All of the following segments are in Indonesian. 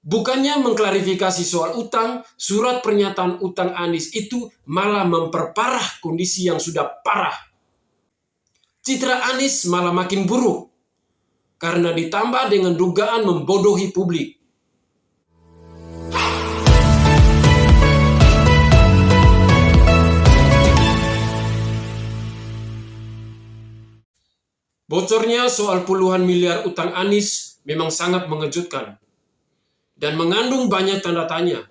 Bukannya mengklarifikasi soal utang, surat pernyataan utang Anies itu malah memperparah kondisi yang sudah parah. Citra Anies malah makin buruk karena ditambah dengan dugaan membodohi publik. Bocornya soal puluhan miliar utang Anies memang sangat mengejutkan dan mengandung banyak tanda tanya.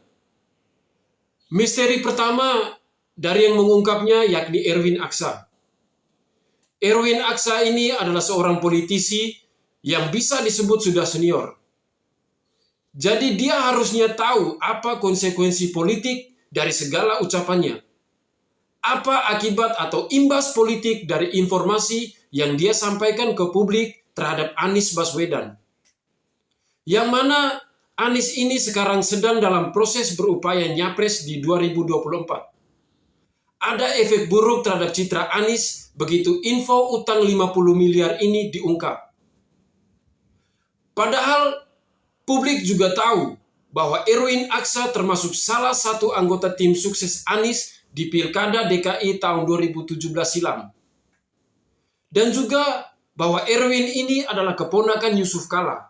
Misteri pertama dari yang mengungkapnya yakni Erwin Aksa. Erwin Aksa ini adalah seorang politisi yang bisa disebut sudah senior. Jadi dia harusnya tahu apa konsekuensi politik dari segala ucapannya. Apa akibat atau imbas politik dari informasi yang dia sampaikan ke publik terhadap Anies Baswedan. Yang mana Anies ini sekarang sedang dalam proses berupaya nyapres di 2024. Ada efek buruk terhadap citra Anies begitu info utang 50 miliar ini diungkap. Padahal publik juga tahu bahwa Erwin Aksa termasuk salah satu anggota tim sukses Anies di Pilkada DKI tahun 2017 silam. Dan juga bahwa Erwin ini adalah keponakan Yusuf Kala,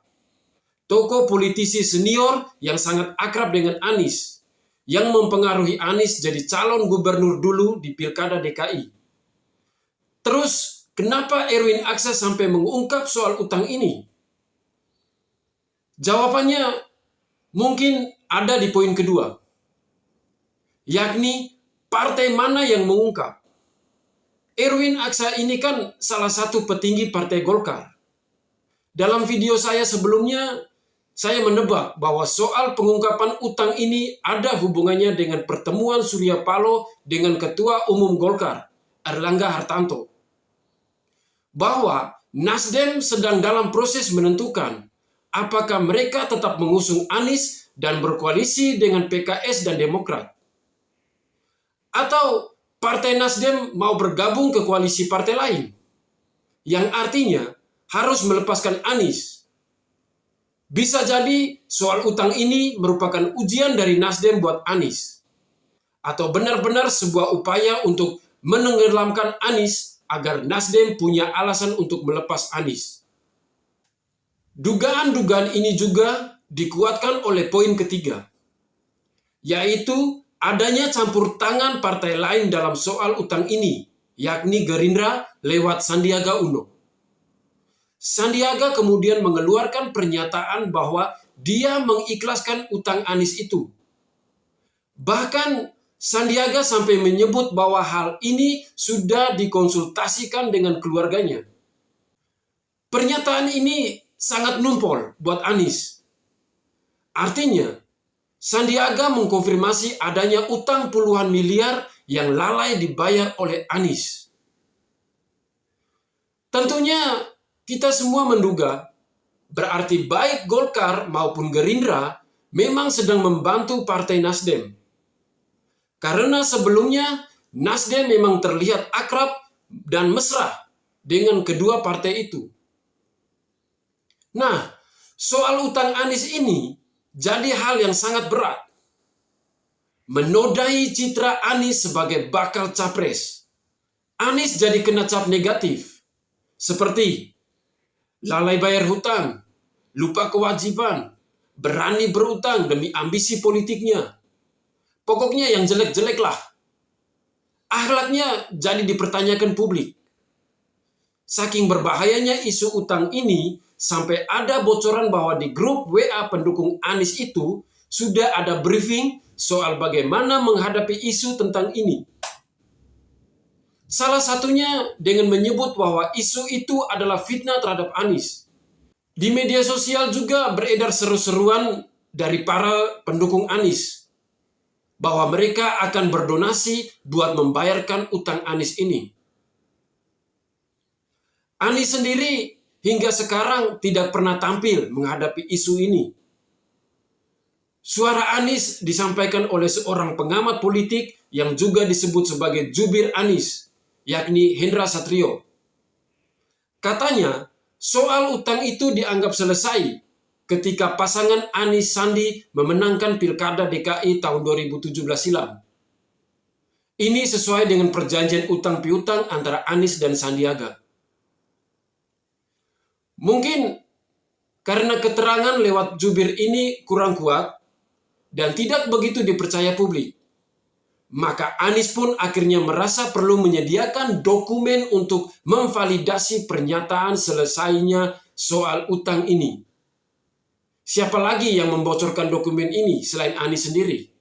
tokoh politisi senior yang sangat akrab dengan Anies, yang mempengaruhi Anies jadi calon gubernur dulu di Pilkada DKI. Terus, kenapa Erwin Aksa sampai mengungkap soal utang ini? Jawabannya mungkin ada di poin kedua, yakni partai mana yang mengungkap. Erwin Aksa ini kan salah satu petinggi Partai Golkar. Dalam video saya sebelumnya, saya menebak bahwa soal pengungkapan utang ini ada hubungannya dengan pertemuan Surya Paloh dengan Ketua Umum Golkar, Erlangga Hartarto. Bahwa Nasdem sedang dalam proses menentukan apakah mereka tetap mengusung Anies dan berkoalisi dengan PKS dan Demokrat. Atau Partai Nasdem mau bergabung ke koalisi partai lain, yang artinya harus melepaskan Anies. Bisa jadi soal utang ini merupakan ujian dari Nasdem buat Anies, atau benar-benar sebuah upaya untuk menenggelamkan Anies agar Nasdem punya alasan untuk melepas Anies. Dugaan-dugaan ini juga dikuatkan oleh poin ketiga, yaitu adanya campur tangan partai lain dalam soal utang ini, yakni Gerindra lewat Sandiaga Uno. Sandiaga kemudian mengeluarkan pernyataan bahwa dia mengikhlaskan utang Anies itu. Bahkan Sandiaga sampai menyebut bahwa hal ini sudah dikonsultasikan dengan keluarganya. Pernyataan ini sangat numpol buat Anies. Artinya, Sandiaga mengkonfirmasi adanya utang puluhan miliar yang lalai dibayar oleh Anies. Tentunya kita semua menduga berarti baik Golkar maupun Gerindra memang sedang membantu Partai Nasdem. Karena sebelumnya Nasdem memang terlihat akrab dan mesra dengan kedua partai itu. Nah, soal utang Anies ini jadi hal yang sangat berat. Menodai citra Anies sebagai bakal capres. Anies jadi kena cap negatif. Seperti lalai bayar hutang, lupa kewajiban, berani berutang demi ambisi politiknya. Pokoknya yang jelek-jelek lah. Akhlaknya jadi dipertanyakan publik. Saking berbahayanya isu utang ini, sampai ada bocoran bahwa di grup WA pendukung Anies itu sudah ada briefing soal bagaimana menghadapi isu tentang ini. Salah satunya dengan menyebut bahwa isu itu adalah fitnah terhadap Anies. Di media sosial juga beredar seru-seruan dari para pendukung Anies bahwa mereka akan berdonasi buat membayarkan utang Anies ini. Anies sendiri hingga sekarang tidak pernah tampil menghadapi isu ini. Suara Anies disampaikan oleh seorang pengamat politik yang juga disebut sebagai jubir Anies, yakni Hendra Satrio. Katanya, soal utang itu dianggap selesai ketika pasangan Anies Sandi memenangkan Pilkada DKI tahun 2017 silam. Ini sesuai dengan perjanjian utang piutang antara Anies dan Sandiaga. Mungkin karena keterangan lewat jubir ini kurang kuat dan tidak begitu dipercaya publik, maka Anies pun akhirnya merasa perlu menyediakan dokumen untuk memvalidasi pernyataan selesainya soal utang ini. Siapa lagi yang membocorkan dokumen ini selain Anies sendiri?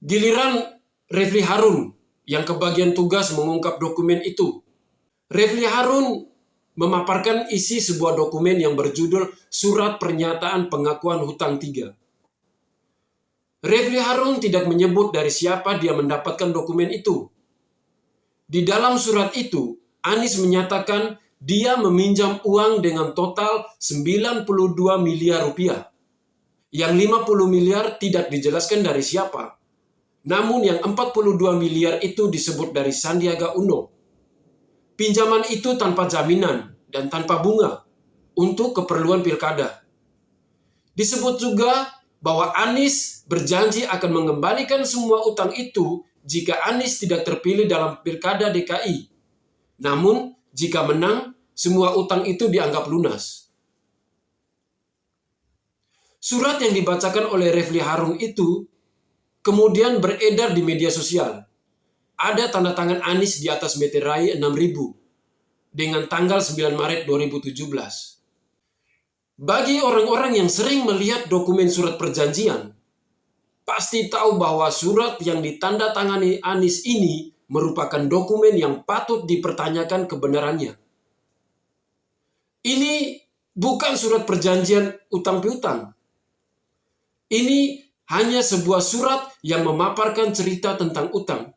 Giliran Refli Harun yang kebagian tugas mengungkap dokumen itu. Refli Harun memaparkan isi sebuah dokumen yang berjudul Surat Pernyataan Pengakuan Hutang 3. Refli Harun tidak menyebut dari siapa dia mendapatkan dokumen itu. Di dalam surat itu, Anies menyatakan dia meminjam uang dengan total 92 miliar rupiah. Yang 50 miliar tidak dijelaskan dari siapa. Namun yang 42 miliar itu disebut dari Sandiaga Uno. Pinjaman itu tanpa jaminan dan tanpa bunga untuk keperluan pilkada. Disebut juga bahwa Anies berjanji akan mengembalikan semua utang itu jika Anies tidak terpilih dalam Pilkada DKI. Namun, jika menang, semua utang itu dianggap lunas. Surat yang dibacakan oleh Refli Harun itu kemudian beredar di media sosial. Ada tanda tangan Anies di atas meterai 6.000 dengan tanggal 9 Maret 2017. Bagi orang-orang yang sering melihat dokumen surat perjanjian, pasti tahu bahwa surat yang ditandatangani Anies ini merupakan dokumen yang patut dipertanyakan kebenarannya. Ini bukan surat perjanjian utang piutang. Ini hanya sebuah surat yang memaparkan cerita tentang utang.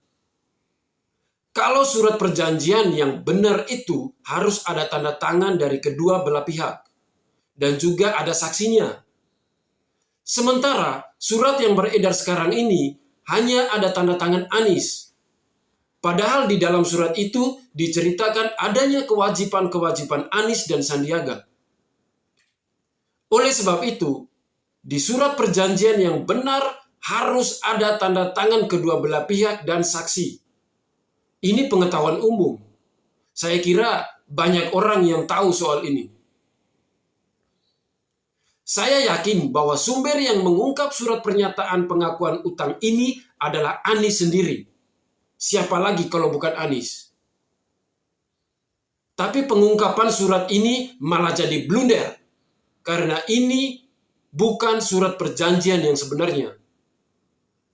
Kalau surat perjanjian yang benar itu harus ada tanda tangan dari kedua belah pihak dan juga ada saksinya. Sementara surat yang beredar sekarang ini hanya ada tanda tangan Anies. Padahal di dalam surat itu diceritakan adanya kewajiban-kewajiban Anies dan Sandiaga. Oleh sebab itu, di surat perjanjian yang benar harus ada tanda tangan kedua belah pihak dan saksi. Ini pengetahuan umum. Saya kira banyak orang yang tahu soal ini. Saya yakin bahwa sumber yang mengungkap surat pernyataan pengakuan utang ini adalah Anies sendiri. Siapa lagi kalau bukan Anies? Tapi pengungkapan surat ini malah jadi blunder. Karena ini bukan surat perjanjian yang sebenarnya.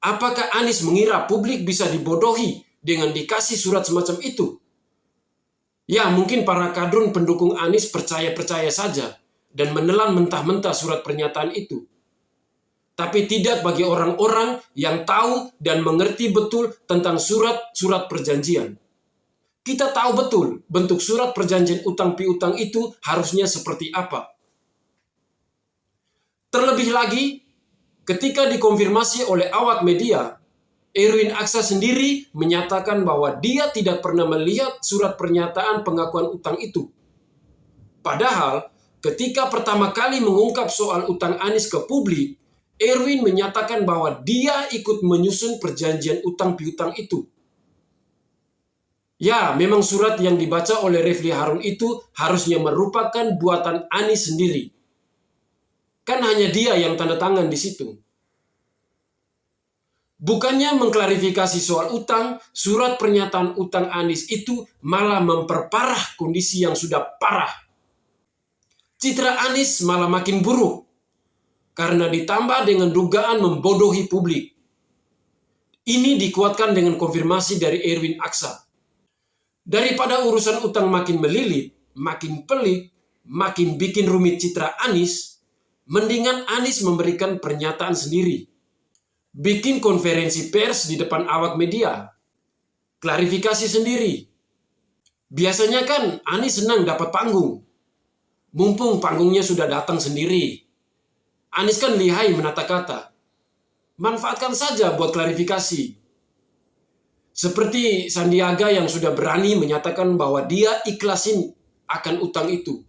Apakah Anies mengira publik bisa dibodohi dengan dikasih surat semacam itu? Ya, mungkin para kadrun pendukung Anies percaya-percaya saja dan menelan mentah-mentah surat pernyataan itu. Tapi tidak bagi orang-orang yang tahu dan mengerti betul tentang surat-surat perjanjian. Kita tahu betul bentuk surat perjanjian utang piutang itu harusnya seperti apa. Terlebih lagi, ketika dikonfirmasi oleh awak media, Erwin Aksa sendiri menyatakan bahwa dia tidak pernah melihat surat pernyataan pengakuan utang itu. Padahal, ketika pertama kali mengungkap soal utang Anies ke publik, Erwin menyatakan bahwa dia ikut menyusun perjanjian utang piutang itu. Ya, memang surat yang dibaca oleh Refli Harun itu harusnya merupakan buatan Anies sendiri. Kan hanya dia yang tanda tangan di situ. Bukannya mengklarifikasi soal utang, surat pernyataan utang Anies itu malah memperparah kondisi yang sudah parah. Citra Anies malah makin buruk karena ditambah dengan dugaan membodohi publik. Ini dikuatkan dengan konfirmasi dari Erwin Aksa. Daripada urusan utang makin melilit, makin pelik, makin bikin rumit citra Anies, mendingan Anies memberikan pernyataan sendiri. Bikin konferensi pers di depan awak media. Klarifikasi sendiri. Biasanya kan Anies senang dapat panggung. Mumpung panggungnya sudah datang sendiri. Anies kan lihai menata kata. Manfaatkan saja buat klarifikasi. Seperti Sandiaga yang sudah berani menyatakan bahwa dia ikhlasin akan utang itu.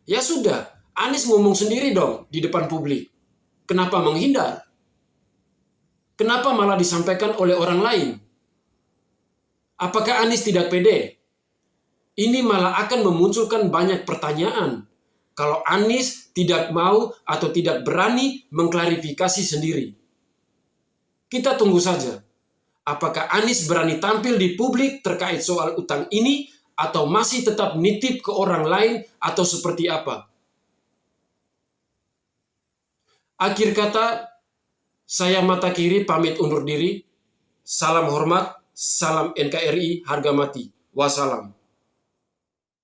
Ya sudah, Anies ngomong sendiri dong di depan publik. Kenapa menghindar? Kenapa malah disampaikan oleh orang lain? Apakah Anies tidak pede? Ini malah akan memunculkan banyak pertanyaan kalau Anies tidak mau atau tidak berani mengklarifikasi sendiri. Kita tunggu saja. Apakah Anies berani tampil di publik terkait soal utang ini atau masih tetap nitip ke orang lain atau seperti apa? Akhir kata, saya Mata Kiri pamit undur diri. Salam hormat, salam NKRI, harga mati. Wassalam.